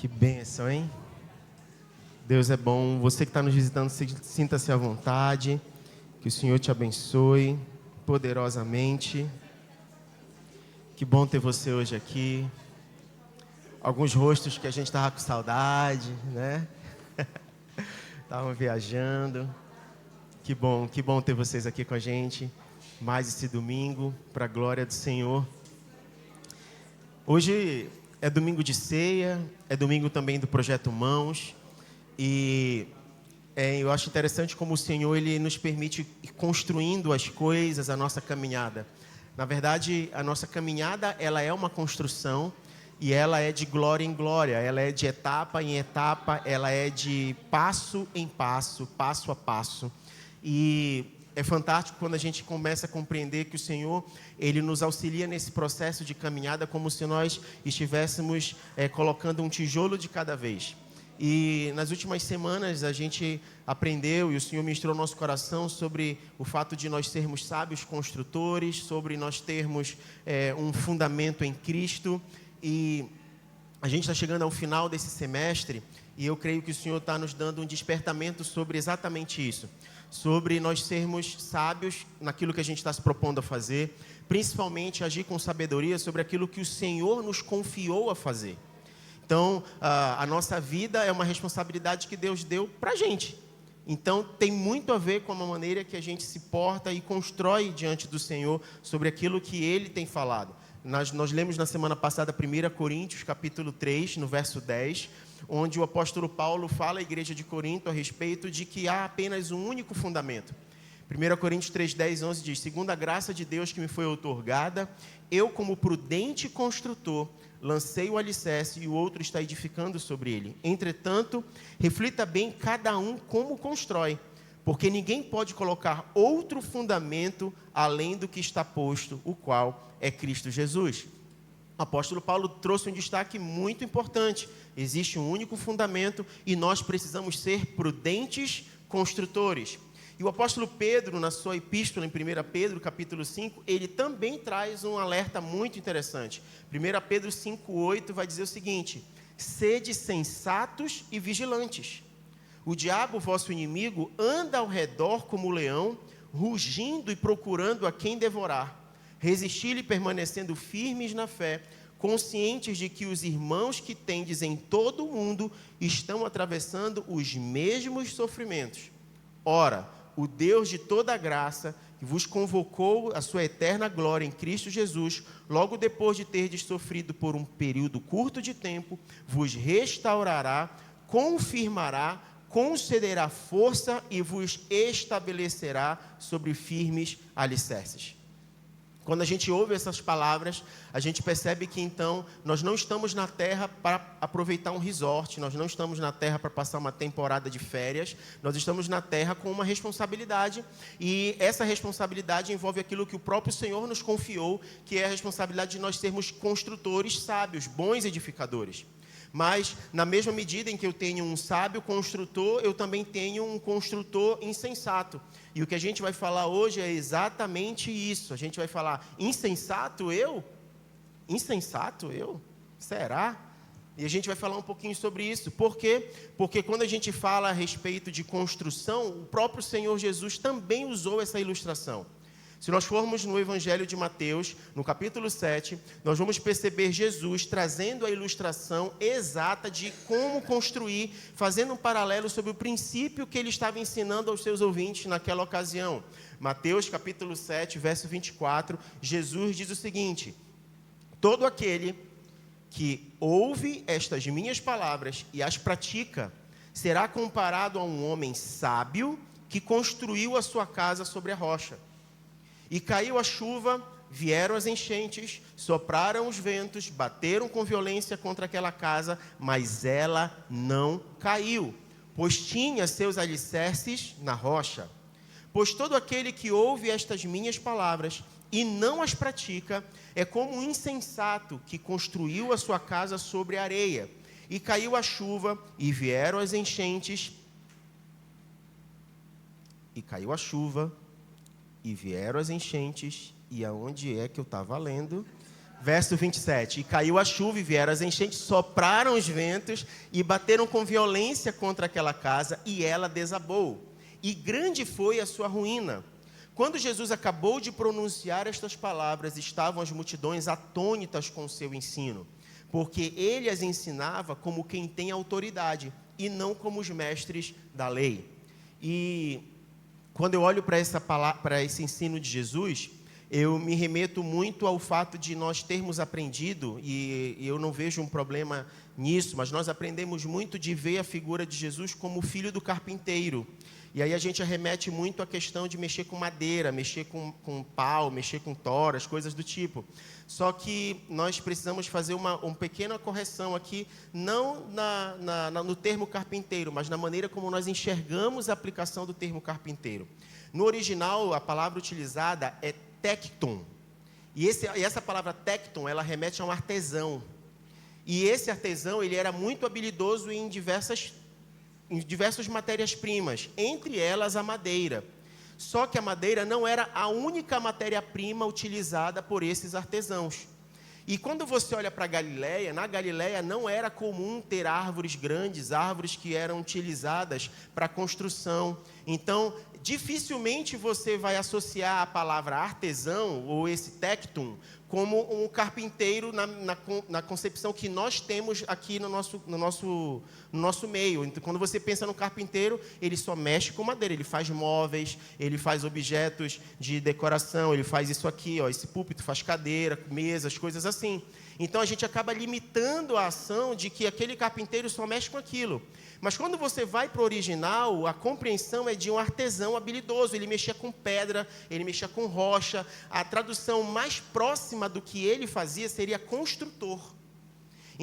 Que bênção, hein? Deus é bom. Você que está nos visitando, sinta-se à vontade. Que o Senhor te abençoe poderosamente. Que bom ter você hoje aqui. Alguns rostos que a gente estava com saudade, né? Estavam viajando. Que bom ter vocês aqui com a gente. Mais esse domingo, para a glória do Senhor. Hoje é domingo de ceia, é domingo também do Projeto Mãos. E eu acho interessante como o Senhor ele nos permite ir construindo as coisas, a nossa caminhada. Na verdade, a nossa caminhada ela é uma construção e ela é de glória em glória, ela é de etapa em etapa, ela é de passo em passo, passo a passo. E é fantástico quando a gente começa a compreender que o Senhor, Ele nos auxilia nesse processo de caminhada como se nós estivéssemos colocando um tijolo de cada vez. E nas últimas semanas a gente aprendeu e o Senhor ministrou no nosso coração sobre o fato de nós sermos sábios construtores, sobre nós termos um fundamento em Cristo. E a gente está chegando ao final desse semestre e eu creio que o Senhor está nos dando um despertamento sobre exatamente isso. Sobre nós sermos sábios naquilo que a gente está se propondo a fazer, principalmente agir com sabedoria sobre aquilo que o Senhor nos confiou a fazer. Então, a nossa vida é uma responsabilidade que Deus deu para a gente. Então, tem muito a ver com a maneira que a gente se porta e constrói diante do Senhor sobre aquilo que Ele tem falado. Nós lemos na semana passada 1 Coríntios, capítulo 3, no verso 10, onde o apóstolo Paulo fala à igreja de Corinto a respeito de que há apenas um único fundamento. 1 Coríntios 3, 10, 11 diz: segundo a graça de Deus que me foi outorgada, eu como prudente construtor, lancei o alicerce e o outro está edificando sobre ele. Entretanto, reflita bem cada um como constrói, porque ninguém pode colocar outro fundamento além do que está posto, o qual é Cristo Jesus. O apóstolo Paulo trouxe um destaque muito importante. Existe um único fundamento e nós precisamos ser prudentes construtores. E o apóstolo Pedro, na sua epístola em 1 Pedro, capítulo 5, ele também traz um alerta muito interessante. 1 Pedro 5,8 vai dizer o seguinte: sede sensatos e vigilantes. O diabo, vosso inimigo, anda ao redor como o leão, rugindo e procurando a quem devorar. Resisti-lhe permanecendo firmes na fé, conscientes de que os irmãos que tendes em todo o mundo estão atravessando os mesmos sofrimentos. Ora, o Deus de toda a graça, que vos convocou a sua eterna glória em Cristo Jesus, logo depois de terdes sofrido por um período curto de tempo, vos restaurará, confirmará, concederá força e vos estabelecerá sobre firmes alicerces. Quando a gente ouve essas palavras, a gente percebe que então nós não estamos na terra para aproveitar um resort, nós não estamos na terra para passar uma temporada de férias, nós estamos na terra com uma responsabilidade e essa responsabilidade envolve aquilo que o próprio Senhor nos confiou, que é a responsabilidade de nós sermos construtores sábios, bons edificadores. Mas, na mesma medida em que eu tenho um sábio construtor, eu também tenho um construtor insensato. E o que a gente vai falar hoje é exatamente isso. A gente vai falar, insensato eu? Insensato eu? Será? E a gente vai falar um pouquinho sobre isso. Por quê? Porque quando a gente fala a respeito de construção, o próprio Senhor Jesus também usou essa ilustração. Se nós formos no Evangelho de Mateus, no capítulo 7, nós vamos perceber Jesus trazendo a ilustração exata de como construir, fazendo um paralelo sobre o princípio que ele estava ensinando aos seus ouvintes naquela ocasião. Mateus, capítulo 7, verso 24, Jesus diz o seguinte: todo aquele que ouve estas minhas palavras e as pratica, será comparado a um homem sábio que construiu a sua casa sobre a rocha. E caiu a chuva, vieram as enchentes, sopraram os ventos, bateram com violência contra aquela casa, mas ela não caiu, pois tinha seus alicerces na rocha. Pois todo aquele que ouve estas minhas palavras e não as pratica, é como um insensato que construiu a sua casa sobre a areia. E caiu a chuva, e vieram as enchentes, e aonde é que eu estava lendo? Verso 27. E caiu a chuva e vieram as enchentes, sopraram os ventos e bateram com violência contra aquela casa, e ela desabou. E grande foi a sua ruína. Quando Jesus acabou de pronunciar estas palavras, estavam as multidões atônitas com seu ensino, porque ele as ensinava como quem tem autoridade, e não como os mestres da lei. E quando eu olho para esse ensino de Jesus, eu me remeto muito ao fato de nós termos aprendido, e eu não vejo um problema nisso, mas nós aprendemos muito de ver a figura de Jesus como o filho do carpinteiro. E aí a gente arremete muito à questão de mexer com madeira, mexer com pau, mexer com toras, coisas do tipo. Só que nós precisamos fazer uma pequena correção aqui, não no termo carpinteiro, mas na maneira como nós enxergamos a aplicação do termo carpinteiro. No original, a palavra utilizada é tecton. E essa palavra tecton, ela remete a um artesão. E esse artesão, ele era muito habilidoso em diversas matérias-primas, entre elas a madeira. Só que a madeira não era a única matéria-prima utilizada por esses artesãos. E quando você olha para a Galileia, na Galileia não era comum ter árvores grandes, árvores que eram utilizadas para construção. Então, dificilmente você vai associar a palavra artesão, ou esse tectum, como um carpinteiro na concepção que nós temos aqui no nosso meio. Então, quando você pensa no carpinteiro, ele só mexe com madeira, ele faz móveis, ele faz objetos de decoração, ele faz isso aqui, ó, esse púlpito, faz cadeira, mesas, coisas assim. Então a gente acaba limitando a ação de que aquele carpinteiro só mexe com aquilo. Mas quando você vai para o original, a compreensão é de um artesão habilidoso. Ele mexia com pedra, ele mexia com rocha. A tradução mais próxima do que ele fazia seria construtor.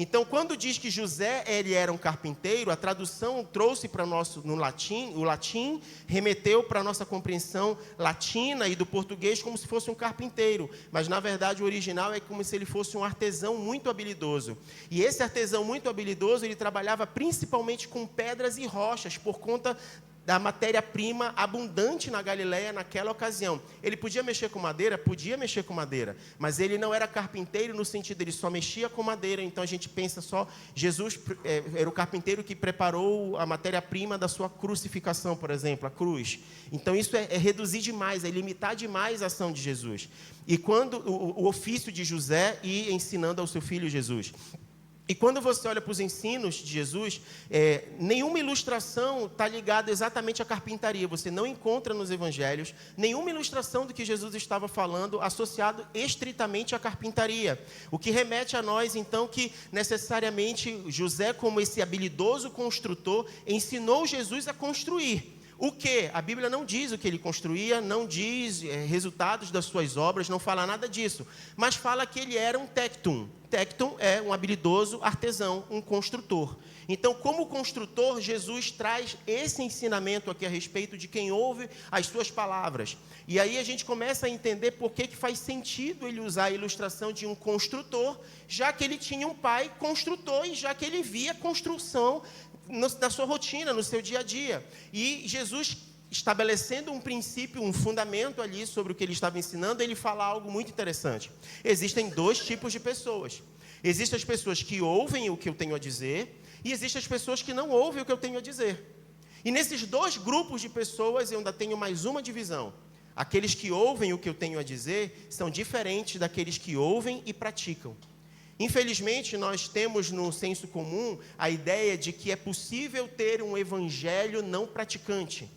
Então, quando diz que José ele era um carpinteiro, a tradução trouxe para o latim remeteu para a nossa compreensão latina e do português como se fosse um carpinteiro. Mas, na verdade, o original é como se ele fosse um artesão muito habilidoso. E esse artesão muito habilidoso, ele trabalhava principalmente com pedras e rochas, por conta da matéria-prima abundante na Galileia naquela ocasião. Ele podia mexer com madeira? Podia mexer com madeira, mas ele não era carpinteiro no sentido, ele só mexia com madeira. Então a gente pensa só, Jesus era o carpinteiro que preparou a matéria-prima da sua crucificação, por exemplo, a cruz. Então isso é reduzir demais, é limitar demais a ação de Jesus. E quando o ofício de José e ensinando ao seu filho Jesus. E quando você olha para os ensinos de Jesus, nenhuma ilustração está ligada exatamente à carpintaria. Você não encontra nos evangelhos nenhuma ilustração do que Jesus estava falando associado estritamente à carpintaria. O que remete a nós, então, que necessariamente José, como esse habilidoso construtor, ensinou Jesus a construir. O que? A Bíblia não diz o que ele construía, não diz resultados das suas obras, não fala nada disso. Mas fala que ele era um tectum. Tectum é um habilidoso artesão, um construtor. Então, como construtor, Jesus traz esse ensinamento aqui a respeito de quem ouve as suas palavras. E aí a gente começa a entender por que faz sentido ele usar a ilustração de um construtor, já que ele tinha um pai construtor e já que ele via construção na sua rotina, no seu dia a dia. E Jesus, estabelecendo um princípio, um fundamento ali sobre o que ele estava ensinando, ele fala algo muito interessante. Existem dois tipos de pessoas. Existem as pessoas que ouvem o que eu tenho a dizer e existem as pessoas que não ouvem o que eu tenho a dizer. E nesses dois grupos de pessoas eu ainda tenho mais uma divisão. Aqueles que ouvem o que eu tenho a dizer são diferentes daqueles que ouvem e praticam. Infelizmente, nós temos no senso comum a ideia de que é possível ter um evangelho não praticante.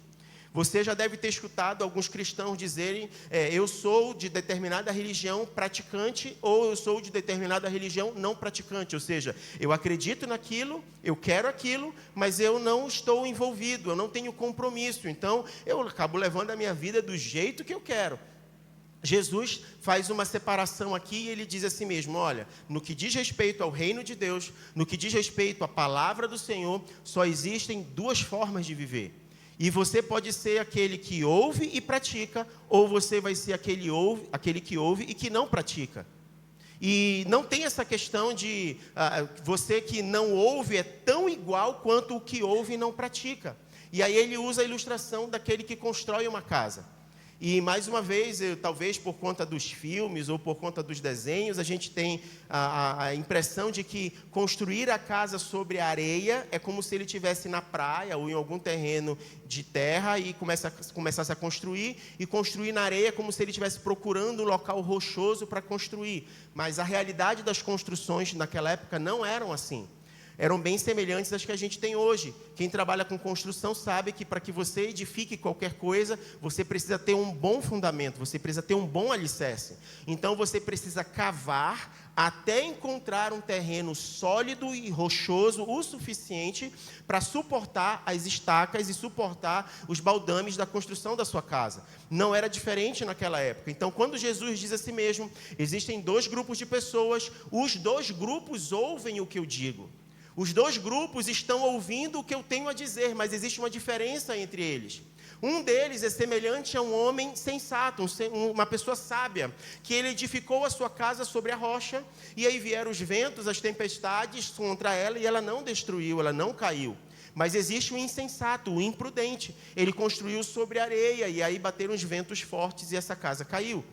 Você já deve ter escutado alguns cristãos dizerem, eu sou de determinada religião praticante ou eu sou de determinada religião não praticante. Ou seja, eu acredito naquilo, eu quero aquilo, mas eu não estou envolvido, eu não tenho compromisso. Então, eu acabo levando a minha vida do jeito que eu quero. Jesus faz uma separação aqui e ele diz assim mesmo, olha, no que diz respeito ao reino de Deus, no que diz respeito à palavra do Senhor, só existem duas formas de viver. E você pode ser aquele que ouve e pratica, ou você vai ser aquele que ouve e que não pratica. E não tem essa questão de você que não ouve é tão igual quanto o que ouve e não pratica. E aí ele usa a ilustração daquele que constrói uma casa. E, mais uma vez, talvez por conta dos filmes ou por conta dos desenhos, a gente tem a impressão de que construir a casa sobre a areia é como se ele estivesse na praia ou em algum terreno de terra e começasse a construir. E construir na areia é como se ele estivesse procurando um local rochoso para construir. Mas a realidade das construções naquela época não eram assim. Eram bem semelhantes às que a gente tem hoje. Quem trabalha com construção sabe que para que você edifique qualquer coisa, você precisa ter um bom fundamento, você precisa ter um bom alicerce. Então você precisa cavar até encontrar um terreno sólido e rochoso o suficiente para suportar as estacas e suportar os baldames da construção da sua casa. Não era diferente naquela época. Então, quando Jesus diz a si mesmo, existem 2 grupos de pessoas, os 2 grupos ouvem o que eu digo. Os 2 grupos estão ouvindo o que eu tenho a dizer, mas existe uma diferença entre eles. Um deles é semelhante a um homem sensato, uma pessoa sábia, que ele edificou a sua casa sobre a rocha, e aí vieram os ventos, as tempestades contra ela, e ela não destruiu, ela não caiu. Mas existe o insensato, o imprudente. Ele construiu sobre areia, e aí bateram os ventos fortes, e essa casa caiu.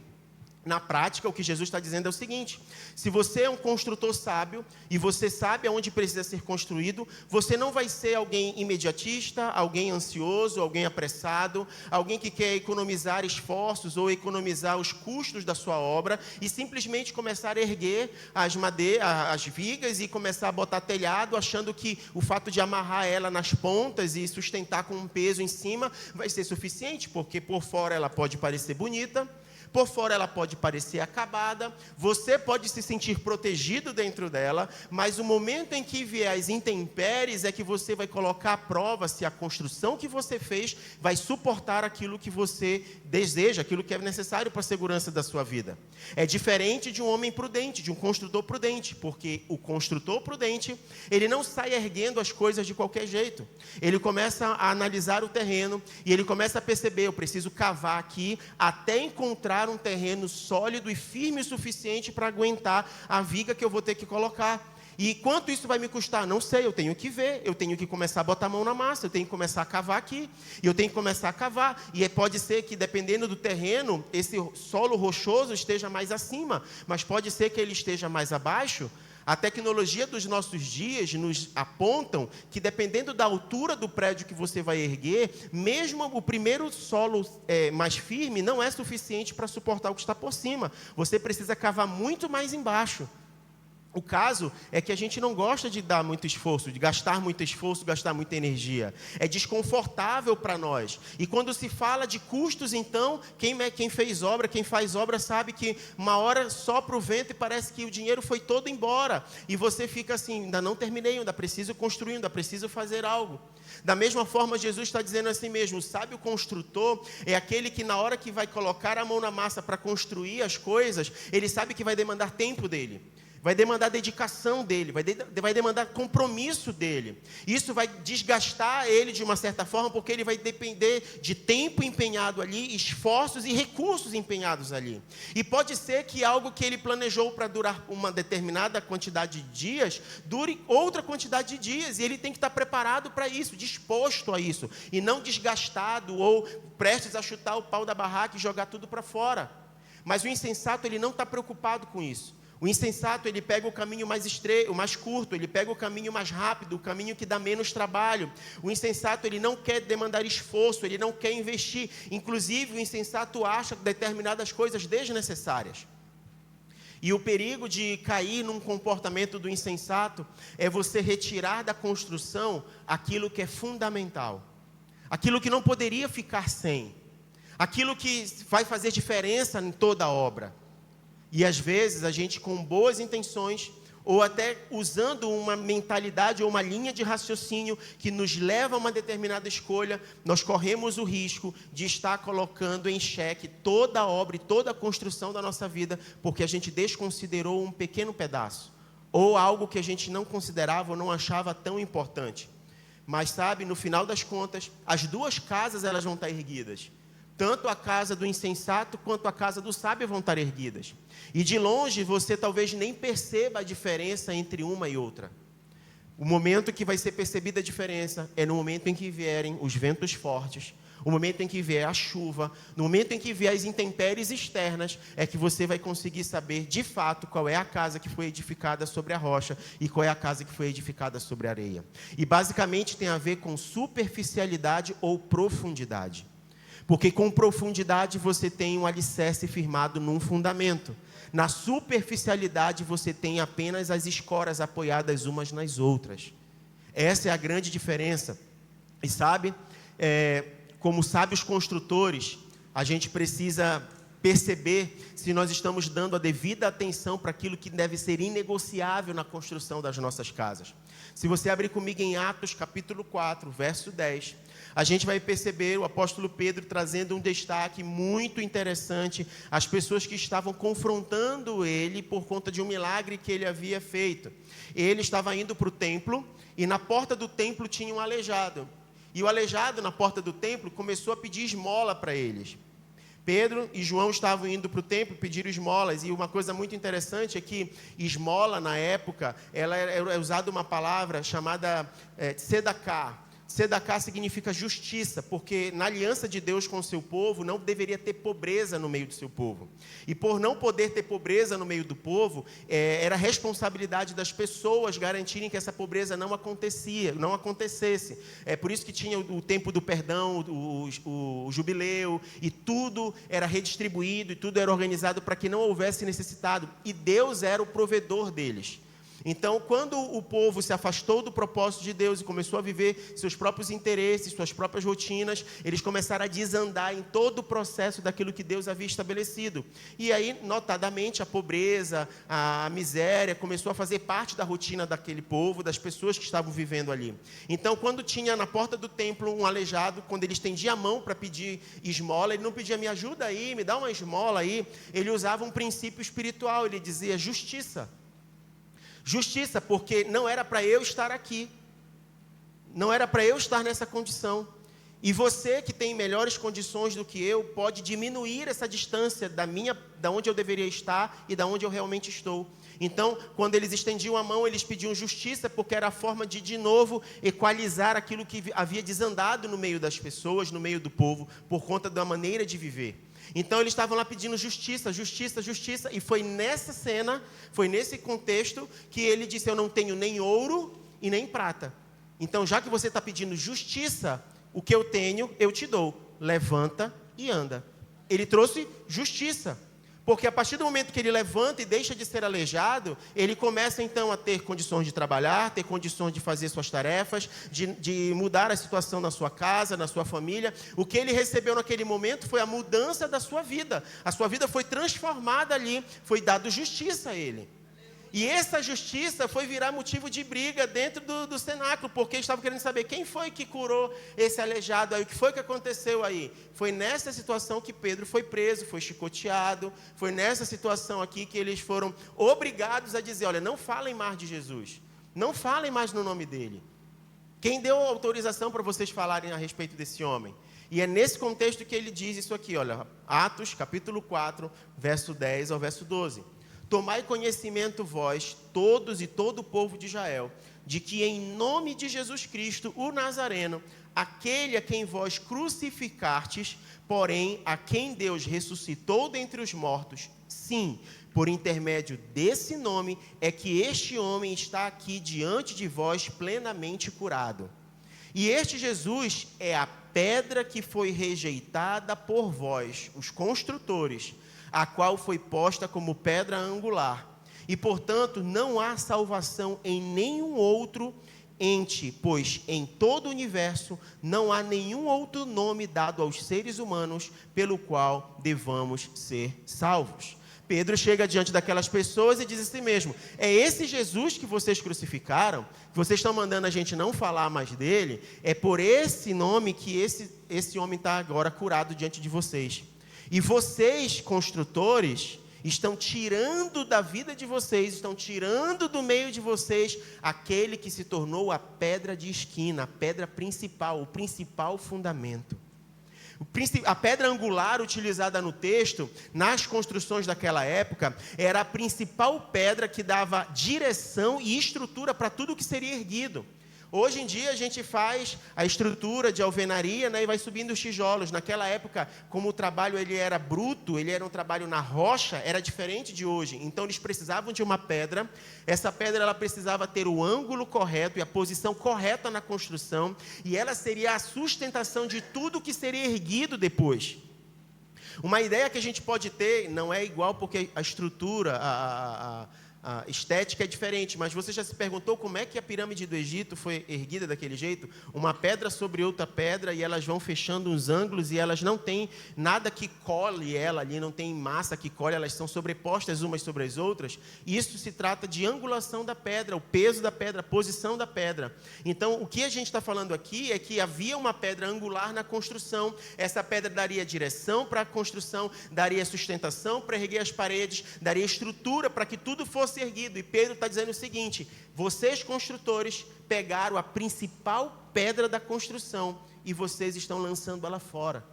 Na prática, o que Jesus está dizendo é o seguinte: se você é um construtor sábio e você sabe aonde precisa ser construído, você não vai ser alguém imediatista, alguém ansioso, alguém apressado, alguém que quer economizar esforços ou economizar os custos da sua obra e simplesmente começar a erguer as vigas e começar a botar telhado, achando que o fato de amarrar ela nas pontas e sustentar com um peso em cima vai ser suficiente, porque por fora ela pode parecer bonita, por fora ela pode parecer acabada, você pode se sentir protegido dentro dela, mas o momento em que vier as intempéries é que você vai colocar à prova se a construção que você fez vai suportar aquilo que você deseja, aquilo que é necessário para a segurança da sua vida. É diferente de um homem prudente, de um construtor prudente, porque o construtor prudente, ele não sai erguendo as coisas de qualquer jeito. Ele começa a analisar o terreno e ele começa a perceber, eu preciso cavar aqui até encontrar um terreno sólido e firme o suficiente para aguentar a viga que eu vou ter que colocar. E quanto isso vai me custar? Não sei, eu tenho que ver, eu tenho que começar a botar a mão na massa, eu tenho que começar a cavar aqui, e eu tenho que começar a cavar, e pode ser que, dependendo do terreno, esse solo rochoso esteja mais acima, mas pode ser que ele esteja mais abaixo. A tecnologia dos nossos dias nos apontam que, dependendo da altura do prédio que você vai erguer, mesmo o primeiro solo mais firme não é suficiente para suportar o que está por cima. Você precisa cavar muito mais embaixo. O caso é que a gente não gosta de dar muito esforço, de gastar muito esforço, gastar muita energia. É desconfortável para nós. E quando se fala de custos, então, quem fez obra, quem faz obra sabe que uma hora sopra o vento e parece que o dinheiro foi todo embora. E você fica assim, ainda não terminei, ainda preciso construir, ainda preciso fazer algo. Da mesma forma, Jesus está dizendo assim mesmo, o sábio construtor é aquele que na hora que vai colocar a mão na massa para construir as coisas, ele sabe que vai demandar tempo dele. Vai demandar dedicação dele, vai demandar compromisso dele. Isso vai desgastar ele de uma certa forma, porque ele vai depender de tempo empenhado ali, esforços e recursos empenhados ali. E pode ser que algo que ele planejou para durar uma determinada quantidade de dias, dure outra quantidade de dias. E ele tem que estar preparado para isso, disposto a isso. E não desgastado ou prestes a chutar o pau da barraca e jogar tudo para fora. Mas o insensato, ele não está preocupado com isso. O insensato, ele pega o caminho o mais curto, ele pega o caminho mais rápido, o caminho que dá menos trabalho. O insensato, ele não quer demandar esforço, ele não quer investir. Inclusive, o insensato acha determinadas coisas desnecessárias. E o perigo de cair num comportamento do insensato é você retirar da construção aquilo que é fundamental. Aquilo que não poderia ficar sem. Aquilo que vai fazer diferença em toda a obra. E às vezes a gente, com boas intenções, ou até usando uma mentalidade ou uma linha de raciocínio que nos leva a uma determinada escolha, nós corremos o risco de estar colocando em xeque toda a obra e toda a construção da nossa vida, porque a gente desconsiderou um pequeno pedaço, ou algo que a gente não considerava ou não achava tão importante. Mas sabe, no final das contas, as 2 casas elas vão estar erguidas. Tanto a casa do insensato quanto a casa do sábio vão estar erguidas. E de longe você talvez nem perceba a diferença entre uma e outra. O momento que vai ser percebida a diferença é no momento em que vierem os ventos fortes, O momento em que vier a chuva, no momento em que vier as intempéries externas, é que você vai conseguir saber de fato qual é a casa que foi edificada sobre a rocha e qual é a casa que foi edificada sobre a areia. E basicamente tem a ver com superficialidade ou profundidade. Porque com profundidade você tem um alicerce firmado num fundamento. Na superficialidade você tem apenas as escoras apoiadas umas nas outras. Essa é a grande diferença. E sabe, como sábios construtores, a gente precisa perceber se nós estamos dando a devida atenção para aquilo que deve ser inegociável na construção das nossas casas. Se você abrir comigo em Atos capítulo 4, verso 10, a gente vai perceber o apóstolo Pedro trazendo um destaque muito interessante às pessoas que estavam confrontando ele por conta de um milagre que ele havia feito. Ele estava indo para o templo e na porta do templo tinha um aleijado. E o aleijado na porta do templo começou a pedir esmola para eles. Pedro e João estavam indo para o templo pedir esmolas, e uma coisa muito interessante é que esmola, na época, ela é usada uma palavra chamada tzedakah. Tzedakah significa justiça, porque na aliança de Deus com o seu povo, não deveria ter pobreza no meio do seu povo. E por não poder ter pobreza no meio do povo, era responsabilidade das pessoas garantirem que essa pobreza não acontecesse. É por isso que tinha o tempo do perdão, o jubileu, e tudo era redistribuído, e tudo era organizado para que não houvesse necessitado. E Deus era o provedor deles. Então, quando o povo se afastou do propósito de Deus e começou a viver seus próprios interesses, suas próprias rotinas, eles começaram a desandar em todo o processo daquilo que Deus havia estabelecido. E aí, notadamente, a pobreza, a miséria começou a fazer parte da rotina daquele povo, das pessoas que estavam vivendo ali. Então, quando tinha na porta do templo um aleijado, quando ele estendia a mão para pedir esmola, ele não pedia, me ajuda aí, me dá uma esmola aí, ele usava um princípio espiritual, ele dizia justiça. Justiça, porque não era para eu estar aqui, não era para eu estar nessa condição. E você que tem melhores condições do que eu, pode diminuir essa distância da onde eu deveria estar e da onde eu realmente estou. Então, quando eles estendiam a mão, eles pediam justiça, porque era a forma de novo, equalizar aquilo que havia desandado no meio das pessoas, no meio do povo, por conta da maneira de viver. Então eles estavam lá pedindo justiça, justiça, justiça, e foi nessa cena, foi nesse contexto que ele disse, eu não tenho nem ouro e nem prata. Então, já que você está pedindo justiça, o que eu tenho, eu te dou. Levanta e anda. Ele trouxe justiça. Porque a partir do momento que ele levanta e deixa de ser aleijado, ele começa então a ter condições de trabalhar, ter condições de fazer suas tarefas, de mudar a situação na sua casa, na sua família. O que ele recebeu naquele momento foi a mudança da sua vida. A sua vida foi transformada ali, foi dado justiça a ele. E essa justiça foi virar motivo de briga dentro do cenáculo, porque eles estavam querendo saber quem foi que curou esse aleijado aí, o que foi que aconteceu aí. Foi nessa situação que Pedro foi preso, foi chicoteado, foi nessa situação aqui que eles foram obrigados a dizer, olha, não falem mais de Jesus, não falem mais no nome dele. Quem deu autorização para vocês falarem a respeito desse homem? E é nesse contexto que ele diz isso aqui, olha, Atos capítulo 4, verso 10 ao verso 12. Tomai conhecimento vós, todos e todo o povo de Israel, de que em nome de Jesus Cristo, o Nazareno, aquele a quem vós crucificastes, porém a quem Deus ressuscitou dentre os mortos, sim, por intermédio desse nome, é que este homem está aqui diante de vós plenamente curado. E este Jesus é a pedra que foi rejeitada por vós, os construtores, a qual foi posta como pedra angular. E, portanto, não há salvação em nenhum outro ente, pois em todo o universo não há nenhum outro nome dado aos seres humanos pelo qual devamos ser salvos. Pedro chega diante daquelas pessoas e diz assim mesmo, é esse Jesus que vocês crucificaram, que vocês estão mandando a gente não falar mais dele, é por esse nome que esse homem está agora curado diante de vocês. E vocês, construtores, estão tirando da vida de vocês, estão tirando do meio de vocês aquele que se tornou a pedra de esquina, a pedra principal, o principal fundamento. A pedra angular utilizada no texto, nas construções daquela época, era a principal pedra que dava direção e estrutura para tudo que seria erguido. Hoje em dia a gente faz a estrutura de alvenaria, né, e vai subindo os tijolos. Naquela época, como o trabalho ele era bruto, ele era um trabalho na rocha, era diferente de hoje. Então eles precisavam de uma pedra. Essa pedra ela precisava ter o ângulo correto e a posição correta na construção, e ela seria a sustentação de tudo que seria erguido depois. Uma ideia que a gente pode ter, não é igual porque a estrutura, a estética é diferente, mas você já se perguntou como é que a pirâmide do Egito foi erguida daquele jeito? Uma pedra sobre outra pedra, e elas vão fechando uns ângulos, e elas não têm nada que cole ela ali, não tem massa que cole, elas são sobrepostas umas sobre as outras. E isso se trata de angulação da pedra, o peso da pedra, a posição da pedra. Então, o que a gente está falando aqui é que havia uma pedra angular na construção. Essa pedra daria direção para a construção, daria sustentação para erguer as paredes, daria estrutura para que tudo fosse erguido. E Pedro está dizendo o seguinte: vocês construtores pegaram a principal pedra da construção e vocês estão lançando ela fora.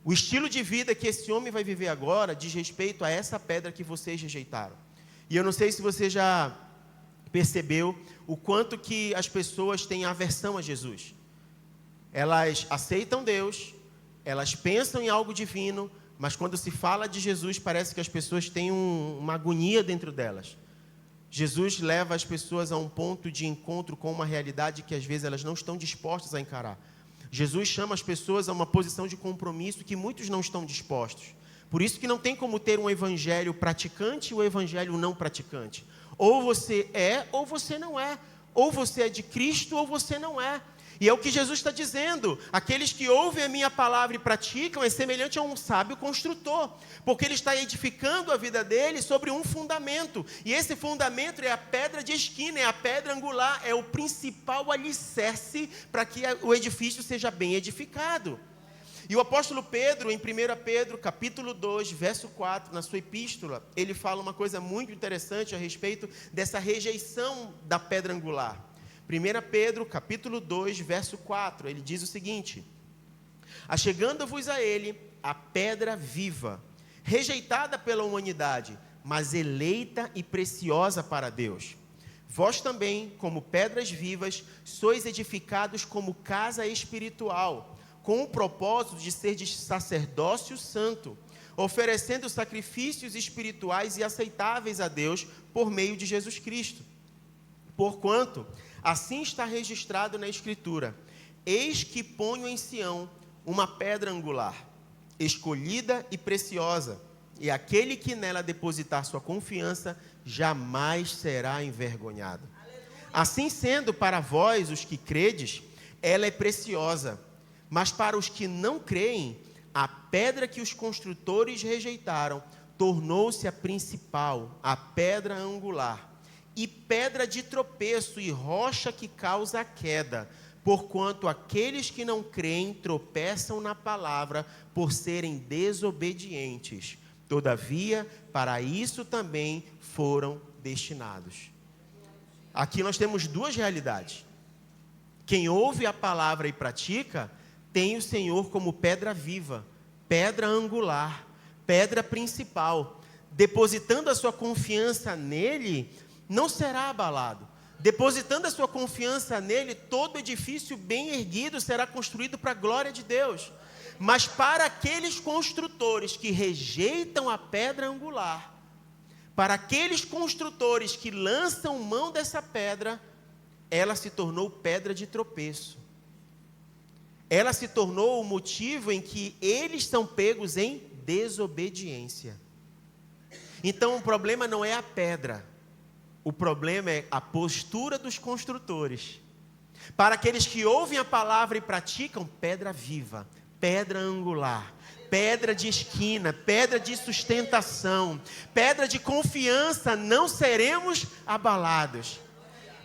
O estilo de vida que esse homem vai viver agora diz respeito a essa pedra que vocês rejeitaram. E eu não sei se você já percebeu o quanto que as pessoas têm aversão a Jesus. Elas aceitam Deus, elas pensam em algo divino, mas quando se fala de Jesus, parece que as pessoas têm uma agonia dentro delas. Jesus leva as pessoas a um ponto de encontro com uma realidade que às vezes elas não estão dispostas a encarar. Jesus chama as pessoas a uma posição de compromisso que muitos não estão dispostos. Por isso que não tem como ter um evangelho praticante e um evangelho não praticante. Ou você é, ou você não é. Ou você é de Cristo, ou você não é. E é o que Jesus está dizendo: aqueles que ouvem a minha palavra e praticam é semelhante a um sábio construtor, porque ele está edificando a vida dele sobre um fundamento, e esse fundamento é a pedra de esquina, é a pedra angular, é o principal alicerce para que o edifício seja bem edificado. E o apóstolo Pedro, em 1 Pedro, capítulo 2, verso 4, na sua epístola, ele fala uma coisa muito interessante a respeito dessa rejeição da pedra angular. 1 Pedro, capítulo 2, verso 4, ele diz o seguinte: achegando-vos a ele, a pedra viva, rejeitada pela humanidade, mas eleita e preciosa para Deus. Vós também, como pedras vivas, sois edificados como casa espiritual, com o propósito de ser de sacerdócio santo, oferecendo sacrifícios espirituais e aceitáveis a Deus por meio de Jesus Cristo. Porquanto, assim está registrado na Escritura: eis que ponho em Sião uma pedra angular, escolhida e preciosa, e aquele que nela depositar sua confiança jamais será envergonhado. Assim sendo, para vós, os que credes, ela é preciosa, mas para os que não creem, a pedra que os construtores rejeitaram tornou-se a principal, a pedra angular, e pedra de tropeço e rocha que causa a queda, porquanto aqueles que não creem tropeçam na palavra por serem desobedientes. Todavia, para isso também foram destinados. Aqui nós temos duas realidades. Quem ouve a palavra e pratica, tem o Senhor como pedra viva, pedra angular, pedra principal. Depositando a sua confiança nele, não será abalado. Depositando a sua confiança nele, todo edifício bem erguido será construído para a glória de Deus. Mas para aqueles construtores que rejeitam a pedra angular, para aqueles construtores que lançam mão dessa pedra, ela se tornou pedra de tropeço. Ela se tornou o motivo em que eles são pegos em desobediência. Então o problema não é a pedra. O problema é a postura dos construtores. Para aqueles que ouvem a palavra e praticam, pedra viva, pedra angular, pedra de esquina, pedra de sustentação, pedra de confiança, não seremos abalados.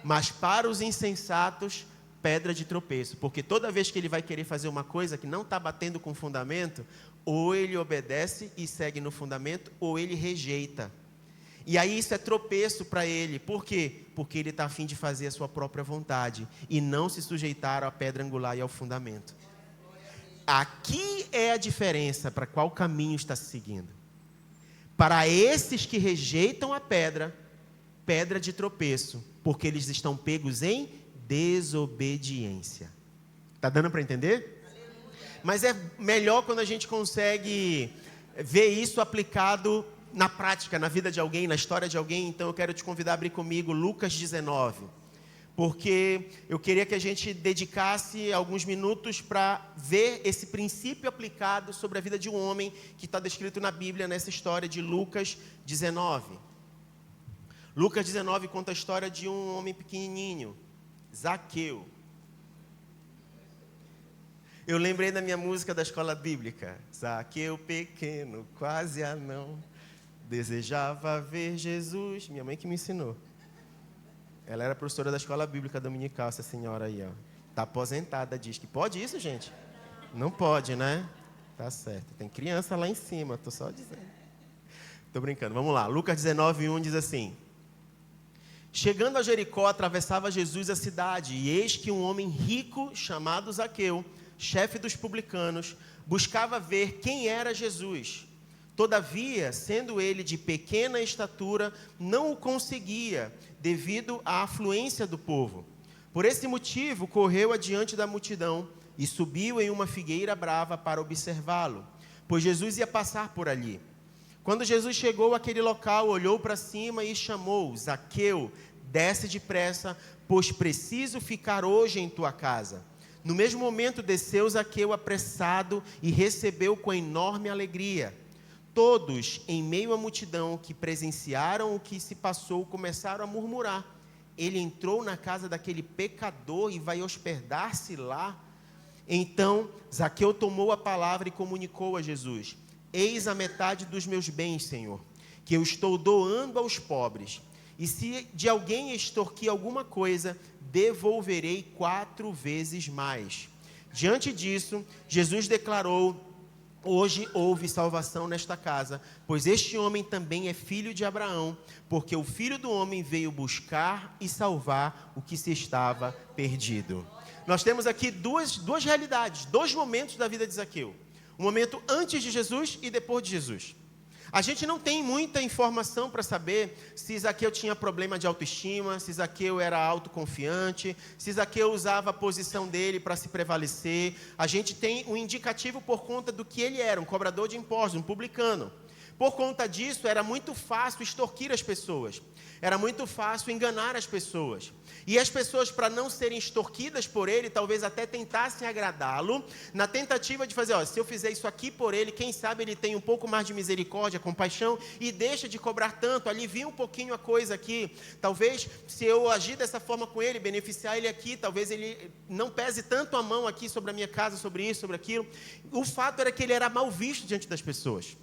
Mas para os insensatos, pedra de tropeço, porque toda vez que ele vai querer fazer uma coisa que não está batendo com o fundamento, ou ele obedece e segue no fundamento, ou ele rejeita. E aí isso é tropeço para ele. Por quê? Porque ele está a fim de fazer a sua própria vontade e não se sujeitar à pedra angular e ao fundamento. Aqui é a diferença para qual caminho está se seguindo. Para esses que rejeitam a pedra, pedra de tropeço, porque eles estão pegos em desobediência. Está dando para entender? Mas é melhor quando a gente consegue ver isso aplicado na prática, na vida de alguém, na história de alguém. Então eu quero te convidar a abrir comigo Lucas 19. Porque eu queria que a gente dedicasse alguns minutos para ver esse princípio aplicado sobre a vida de um homem que está descrito na Bíblia, nessa história de Lucas 19. Lucas 19 conta a história de um homem pequenininho, Zaqueu. Eu lembrei da minha música da escola bíblica. Zaqueu pequeno, quase anão, desejava ver Jesus. Minha mãe que me ensinou. Ela era professora da escola bíblica dominical, essa senhora aí, ó. Está aposentada, diz que pode isso, gente? Não pode, né? Tá certo. Tem criança lá em cima, tô só dizendo. Tô brincando, vamos lá. Lucas 19:1 diz assim: chegando a Jericó, atravessava Jesus a cidade, e eis que um homem rico, chamado Zaqueu, chefe dos publicanos, buscava ver quem era Jesus. Todavia, sendo ele de pequena estatura, não o conseguia, devido à afluência do povo. Por esse motivo, correu adiante da multidão e subiu em uma figueira brava para observá-lo, pois Jesus ia passar por ali. Quando Jesus chegou àquele local, olhou para cima e chamou: Zaqueu, desce depressa, pois preciso ficar hoje em tua casa. No mesmo momento desceu Zaqueu apressado e recebeu com enorme alegria. Todos, em meio à multidão que presenciaram o que se passou, começaram a murmurar: ele entrou na casa daquele pecador e vai hospedar-se lá? Então Zaqueu tomou a palavra e comunicou a Jesus: eis a metade dos meus bens, Senhor, que eu estou doando aos pobres. E se de alguém extorquir alguma coisa, devolverei 4 vezes mais. Diante disso, Jesus declarou: hoje houve salvação nesta casa, pois este homem também é filho de Abraão, porque o Filho do Homem veio buscar e salvar o que se estava perdido. Nós temos aqui duas realidades, 2 momentos da vida de Zaqueu. Um momento antes de Jesus e depois de Jesus. A gente não tem muita informação para saber se Zaqueu tinha problema de autoestima, se Zaqueu era autoconfiante, se Zaqueu usava a posição dele para se prevalecer. A gente tem um indicativo por conta do que ele era, um cobrador de impostos, um publicano. Por conta disso, era muito fácil extorquir as pessoas. Era muito fácil enganar as pessoas. E as pessoas, para não serem extorquidas por ele, talvez até tentassem agradá-lo, na tentativa de fazer: se eu fizer isso aqui por ele, quem sabe ele tem um pouco mais de misericórdia, compaixão, e deixa de cobrar tanto, alivia um pouquinho a coisa aqui. Talvez, se eu agir dessa forma com ele, beneficiar ele aqui, talvez ele não pese tanto a mão aqui sobre a minha casa, sobre isso, sobre aquilo. O fato era que ele era mal visto diante das pessoas.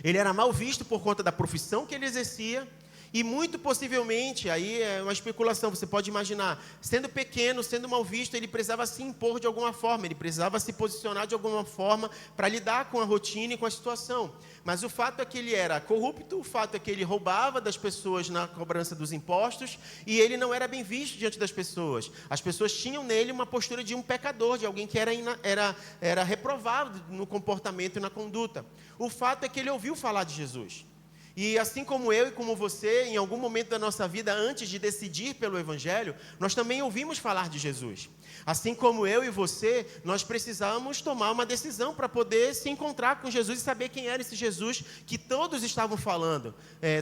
Ele era mal visto por conta da profissão que ele exercia. E muito possivelmente, aí é uma especulação, você pode imaginar, sendo pequeno, sendo mal visto, ele precisava se impor de alguma forma, ele precisava se posicionar de alguma forma para lidar com a rotina e com a situação. Mas o fato é que ele era corrupto, o fato é que ele roubava das pessoas na cobrança dos impostos, e ele não era bem visto diante das pessoas. As pessoas tinham nele uma postura de um pecador, de alguém que era reprovado no comportamento e na conduta. O fato é que ele ouviu falar de Jesus. E assim como eu e como você, em algum momento da nossa vida, antes de decidir pelo Evangelho, nós também ouvimos falar de Jesus. Assim como eu e você, nós precisamos tomar uma decisão para poder se encontrar com Jesus e saber quem era esse Jesus que todos estavam falando.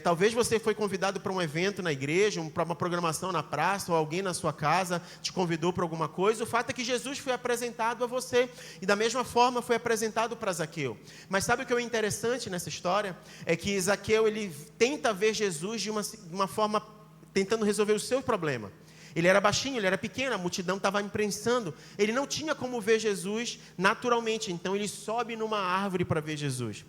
Talvez você foi convidado para um evento na igreja, para uma programação na praça, ou alguém na sua casa te convidou para alguma coisa. O fato é que Jesus foi apresentado a você, e da mesma forma foi apresentado para Zaqueu. Mas sabe o que é interessante nessa história? É que Zaqueu, ele tenta ver Jesus de uma forma, tentando resolver o seu problema. Ele era baixinho, ele era pequeno, a multidão estava imprensando. Ele não tinha como ver Jesus naturalmente, então ele sobe numa árvore para ver Jesus.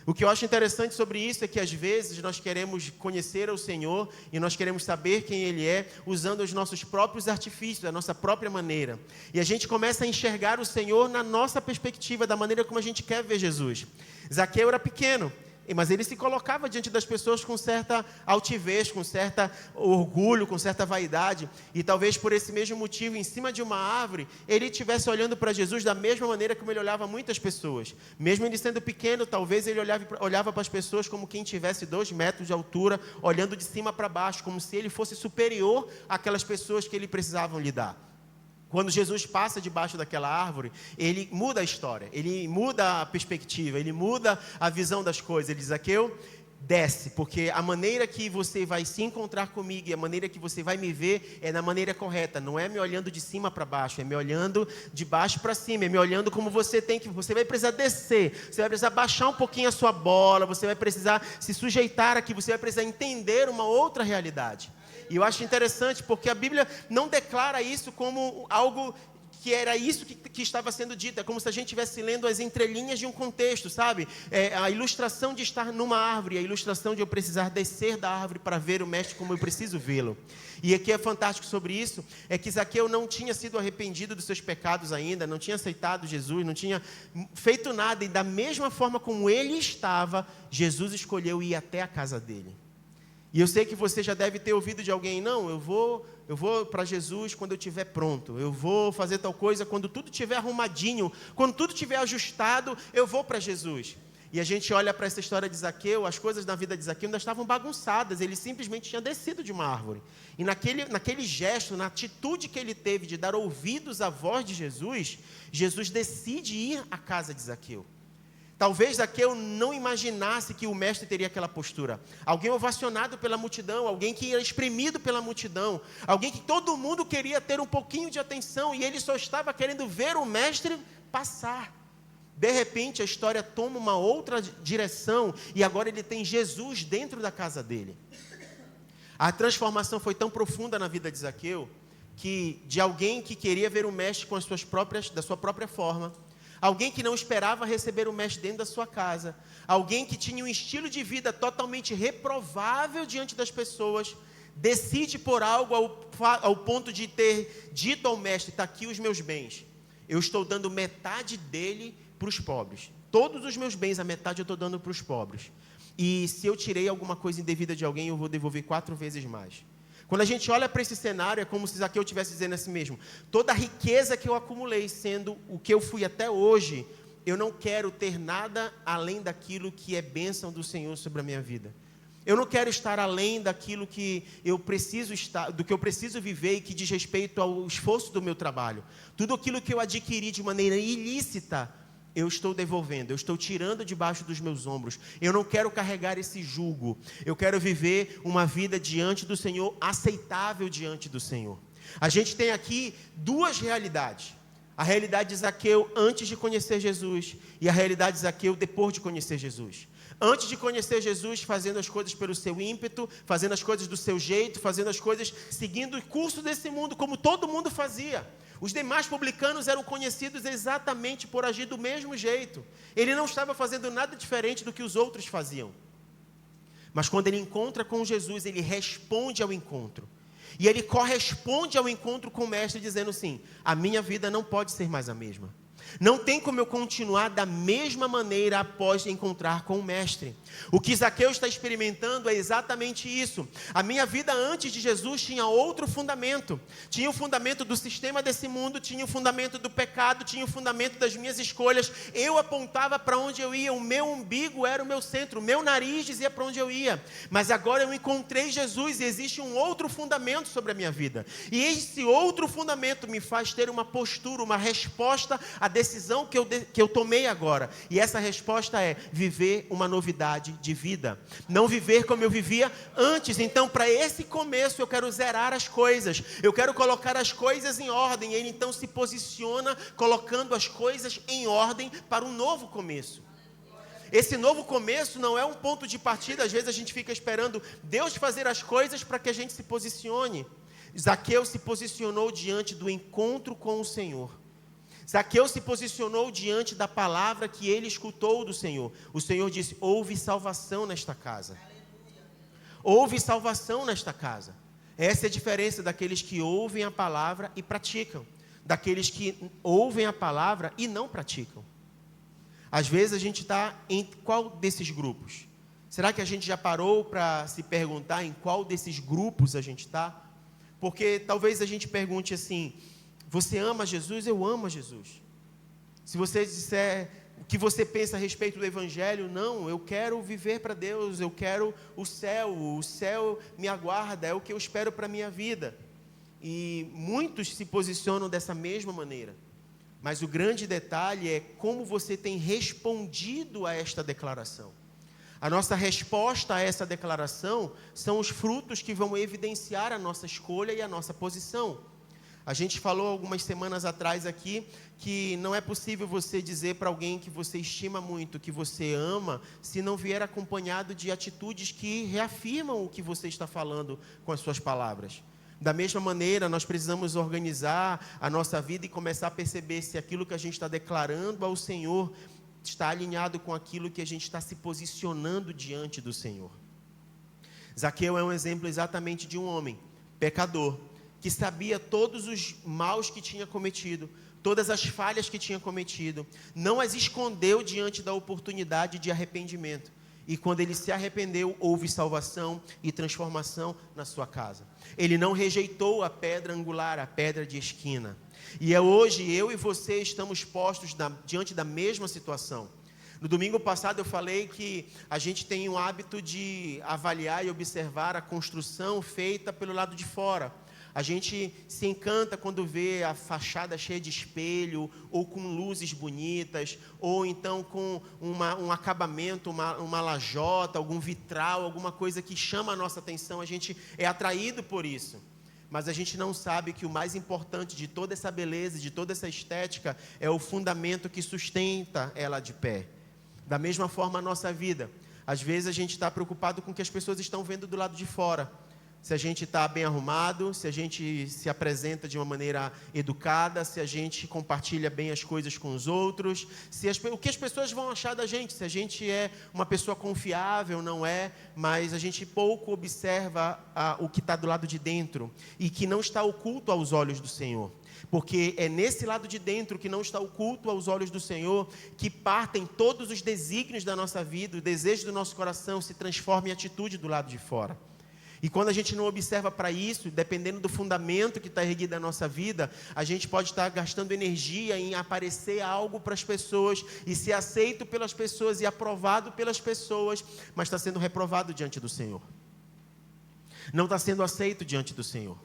O que eu acho interessante sobre isso é que às vezes nós queremos conhecer o Senhor e nós queremos saber quem Ele é, usando os nossos próprios artifícios, a nossa própria maneira. E a gente começa a enxergar o Senhor na nossa perspectiva, da maneira como a gente quer ver Jesus. Zaqueu era pequeno, Mas ele se colocava diante das pessoas com certa altivez, com certo orgulho, com certa vaidade. E talvez por esse mesmo motivo, em cima de uma árvore, ele estivesse olhando para Jesus da mesma maneira como ele olhava muitas pessoas. Mesmo ele sendo pequeno, talvez ele olhava para as pessoas como quem tivesse 2 metros de altura, olhando de cima para baixo, como se ele fosse superior àquelas pessoas que ele precisavam lidar. Quando Jesus passa debaixo daquela árvore, ele muda a história, ele muda a perspectiva, ele muda a visão das coisas. Ele diz: Zaqueu, desce, porque a maneira que você vai se encontrar comigo e a maneira que você vai me ver é na maneira correta. Não é me olhando de cima para baixo, é me olhando de baixo para cima, é me olhando como você tem que. Você vai precisar descer, você vai precisar baixar um pouquinho a sua bola, você vai precisar se sujeitar aqui, você vai precisar entender uma outra realidade. E eu acho interessante porque a Bíblia não declara isso como algo que era isso que estava sendo dito. É como se a gente estivesse lendo as entrelinhas de um contexto, sabe? A ilustração de estar numa árvore, a ilustração de eu precisar descer da árvore para ver o mestre como eu preciso vê-lo. E aqui é fantástico sobre isso, é que Zaqueu não tinha sido arrependido dos seus pecados ainda, não tinha aceitado Jesus, não tinha feito nada. E da mesma forma como ele estava, Jesus escolheu ir até a casa dele. E eu sei que você já deve ter ouvido de alguém: não, eu vou para Jesus quando eu estiver pronto, eu vou fazer tal coisa quando tudo estiver arrumadinho, quando tudo estiver ajustado, eu vou para Jesus. E a gente olha para essa história de Zaqueu, as coisas na vida de Zaqueu ainda estavam bagunçadas, ele simplesmente tinha descido de uma árvore. E naquele gesto, na atitude que ele teve de dar ouvidos à voz de Jesus, Jesus decide ir à casa de Zaqueu. Talvez Zaqueu não imaginasse que o mestre teria aquela postura. Alguém ovacionado pela multidão, alguém que era espremido pela multidão, alguém que todo mundo queria ter um pouquinho de atenção e ele só estava querendo ver o mestre passar. De repente a história toma uma outra direção e agora ele tem Jesus dentro da casa dele. A transformação foi tão profunda na vida de Zaqueu que de alguém que queria ver o mestre com da sua própria forma, alguém que não esperava receber o mestre dentro da sua casa, alguém que tinha um estilo de vida totalmente reprovável diante das pessoas, decide por algo ao ponto de ter dito ao mestre: está aqui os meus bens, eu estou dando metade dele para os pobres, todos os meus bens, a metade eu estou dando para os pobres, e se eu tirei alguma coisa indevida de alguém, eu vou devolver 4 vezes mais. Quando a gente olha para esse cenário, é como se Zaqueu estivesse dizendo assim mesmo: toda a riqueza que eu acumulei, sendo o que eu fui até hoje, eu não quero ter nada além daquilo que é bênção do Senhor sobre a minha vida. Eu não quero estar além daquilo que eu preciso estar, do que eu preciso viver e que diz respeito ao esforço do meu trabalho. Tudo aquilo que eu adquiri de maneira ilícita, eu estou devolvendo, eu estou tirando debaixo dos meus ombros. Eu não quero carregar esse jugo. Eu quero viver uma vida diante do Senhor, aceitável diante do Senhor. A gente tem aqui 2 realidades. A realidade de Zaqueu antes de conhecer Jesus e a realidade de Zaqueu depois de conhecer Jesus. Antes de conhecer Jesus, fazendo as coisas pelo seu ímpeto, fazendo as coisas do seu jeito, fazendo as coisas seguindo o curso desse mundo, como todo mundo fazia. Os demais publicanos eram conhecidos exatamente por agir do mesmo jeito. Ele não estava fazendo nada diferente do que os outros faziam. Mas quando ele encontra com Jesus, ele responde ao encontro. E ele corresponde ao encontro com o mestre dizendo assim: a minha vida não pode ser mais a mesma. Não tem como eu continuar da mesma maneira após encontrar com o mestre. O que Zaqueu está experimentando é exatamente isso. A minha vida antes de Jesus tinha outro fundamento. Tinha o fundamento do sistema desse mundo, tinha o fundamento do pecado, tinha o fundamento das minhas escolhas. Eu apontava para onde eu ia, o meu umbigo era o meu centro, o meu nariz dizia para onde eu ia. Mas agora eu encontrei Jesus e existe um outro fundamento sobre a minha vida. E esse outro fundamento me faz ter uma postura, uma resposta à decisão que eu tomei agora. E essa resposta é viver uma novidade de vida. Não viver como eu vivia antes. Então, para esse começo, eu quero zerar as coisas. Eu quero colocar as coisas em ordem. Ele então se posiciona colocando as coisas em ordem para um novo começo. Esse novo começo não é um ponto de partida. Às vezes a gente fica esperando Deus fazer as coisas para que a gente se posicione. Zaqueu se posicionou diante do encontro com o Senhor. Zaqueu se posicionou diante da palavra que ele escutou do Senhor. O Senhor disse: houve salvação nesta casa. Houve salvação nesta casa. Essa é a diferença daqueles que ouvem a palavra e praticam, daqueles que ouvem a palavra e não praticam. Às vezes a gente está em qual desses grupos? Será que a gente já parou para se perguntar em qual desses grupos a gente está? Porque talvez a gente pergunte assim: você ama Jesus? Eu amo a Jesus. Se você disser o que você pensa a respeito do Evangelho, não, eu quero viver para Deus, eu quero o céu me aguarda, é o que eu espero para a minha vida. E muitos se posicionam dessa mesma maneira. Mas o grande detalhe é como você tem respondido a esta declaração. A nossa resposta a essa declaração são os frutos que vão evidenciar a nossa escolha e a nossa posição. A gente falou algumas semanas atrás aqui que não é possível você dizer para alguém que você estima muito, que você ama, se não vier acompanhado de atitudes que reafirmam o que você está falando com as suas palavras. Da mesma maneira, nós precisamos organizar a nossa vida e começar a perceber se aquilo que a gente está declarando ao Senhor está alinhado com aquilo que a gente está se posicionando diante do Senhor. Zaqueu é um exemplo exatamente de um homem pecador, que sabia todos os maus que tinha cometido, todas as falhas que tinha cometido, não as escondeu diante da oportunidade de arrependimento. E quando ele se arrependeu, houve salvação e transformação na sua casa. Ele não rejeitou a pedra angular, a pedra de esquina. E hoje eu e você estamos postos diante da mesma situação. No domingo passado eu falei que a gente tem o hábito de avaliar e observar a construção feita pelo lado de fora. A gente se encanta quando vê a fachada cheia de espelho, ou com luzes bonitas, ou então com um acabamento, uma lajota, algum vitral, alguma coisa que chama a nossa atenção. A gente é atraído por isso. Mas a gente não sabe que o mais importante de toda essa beleza, de toda essa estética, é o fundamento que sustenta ela de pé. Da mesma forma a nossa vida. Às vezes a gente está preocupado com o que as pessoas estão vendo do lado de fora. Se a gente está bem arrumado, se a gente se apresenta de uma maneira educada, se a gente compartilha bem as coisas com os outros, o que as pessoas vão achar da gente, se a gente é uma pessoa confiável, não é, mas a gente pouco observa o que está do lado de dentro e que não está oculto aos olhos do Senhor. Porque é nesse lado de dentro que não está oculto aos olhos do Senhor que partem todos os desígnios da nossa vida, o desejo do nosso coração se transforma em atitude do lado de fora. E quando a gente não observa para isso, dependendo do fundamento que está erguido na nossa vida, a gente pode estar gastando energia em aparecer algo para as pessoas e ser aceito pelas pessoas e aprovado pelas pessoas, mas está sendo reprovado diante do Senhor. Não está sendo aceito diante do Senhor.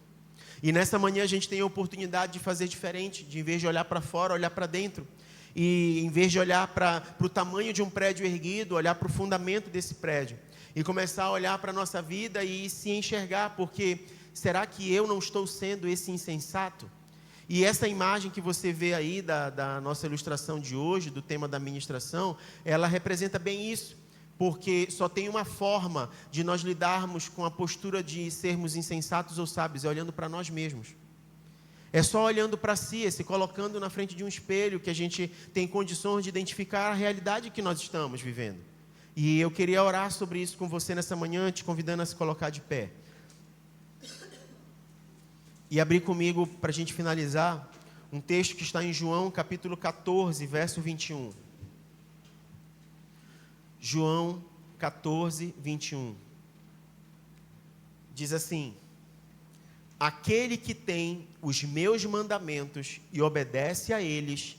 E nessa manhã a gente tem a oportunidade de fazer diferente, de em vez de olhar para fora, olhar para dentro. E em vez de olhar para o tamanho de um prédio erguido, olhar para o fundamento desse prédio. E começar a olhar para a nossa vida e se enxergar, porque será que eu não estou sendo esse insensato? E essa imagem que você vê aí da nossa ilustração de hoje, do tema da ministração, ela representa bem isso, porque só tem uma forma de nós lidarmos com a postura de sermos insensatos ou sábios, é olhando para nós mesmos. É só olhando para si, é se colocando na frente de um espelho que a gente tem condições de identificar a realidade que nós estamos vivendo. E eu queria orar sobre isso com você nessa manhã, te convidando a se colocar de pé. E abrir comigo, para a gente finalizar, um texto que está em João, capítulo 14, verso 21. João 14, 21. Diz assim: aquele que tem os meus mandamentos e obedece a eles,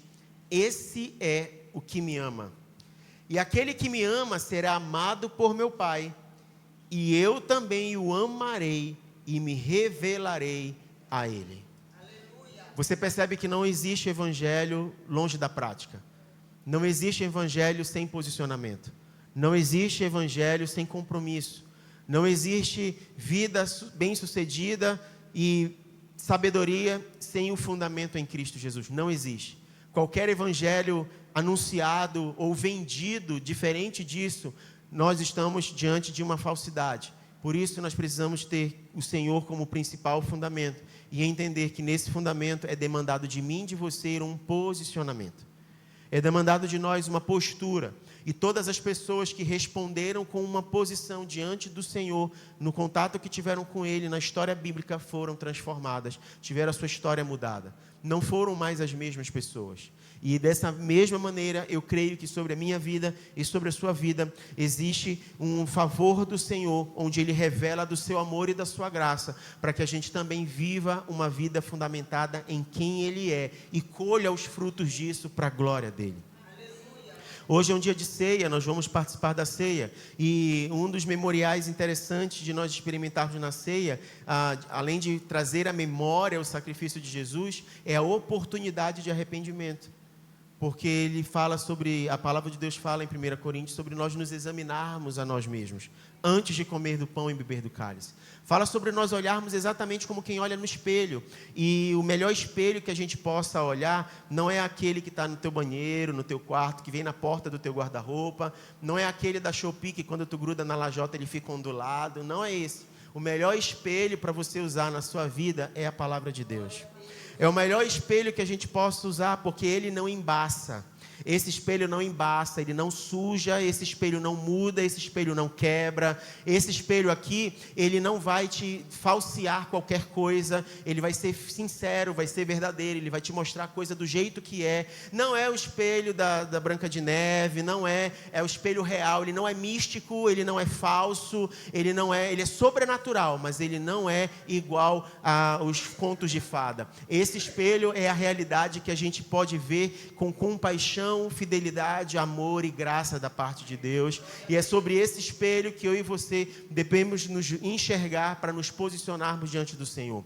esse é o que me ama. E aquele que me ama será amado por meu Pai, e eu também o amarei e me revelarei a ele. Aleluia. Você percebe que não existe evangelho longe da prática. Não existe evangelho sem posicionamento. Não existe evangelho sem compromisso. Não existe vida bem-sucedida e sabedoria sem o fundamento em Cristo Jesus. Não existe. Qualquer evangelho anunciado ou vendido diferente disso, nós estamos diante de uma falsidade. Por isso nós precisamos ter o Senhor como principal fundamento e entender que nesse fundamento é demandado de mim e de você um posicionamento. É demandado de nós uma postura. E todas as pessoas que responderam com uma posição diante do Senhor, no contato que tiveram com Ele, na história bíblica, foram transformadas, tiveram a sua história mudada. Não foram mais as mesmas pessoas. E dessa mesma maneira, eu creio que sobre a minha vida e sobre a sua vida, existe um favor do Senhor, onde Ele revela do seu amor e da sua graça, para que a gente também viva uma vida fundamentada em quem Ele é e colha os frutos disso para a glória dEle. Hoje é um dia de ceia, nós vamos participar da ceia, e um dos memoriais interessantes de nós experimentarmos na ceia, além de trazer à memória o sacrifício de Jesus, é a oportunidade de arrependimento. Porque ele fala sobre, a palavra de Deus fala em 1 Coríntios, sobre nós nos examinarmos a nós mesmos, antes de comer do pão e beber do cálice. Fala sobre nós olharmos exatamente como quem olha no espelho. E o melhor espelho que a gente possa olhar, não é aquele que está no teu banheiro, no teu quarto, que vem na porta do teu guarda-roupa, não é aquele da Shopee, que quando tu gruda na lajota ele fica ondulado, não é esse. O melhor espelho para você usar na sua vida é a palavra de Deus. É o melhor espelho que a gente possa usar, porque ele não embaça. Esse espelho não embaça, ele não suja, esse espelho não muda, esse espelho não quebra. Esse espelho aqui, ele não vai te falsear qualquer coisa, ele vai ser sincero, vai ser verdadeiro, ele vai te mostrar a coisa do jeito que é. Não é o espelho da Branca de Neve, não é o espelho real, ele não é místico, ele não é falso, ele é sobrenatural, mas ele não é igual aos contos de fada. Esse espelho é a realidade que a gente pode ver com compaixão, fidelidade, amor e graça da parte de Deus. E é sobre esse espelho que eu e você devemos nos enxergar para nos posicionarmos diante do Senhor.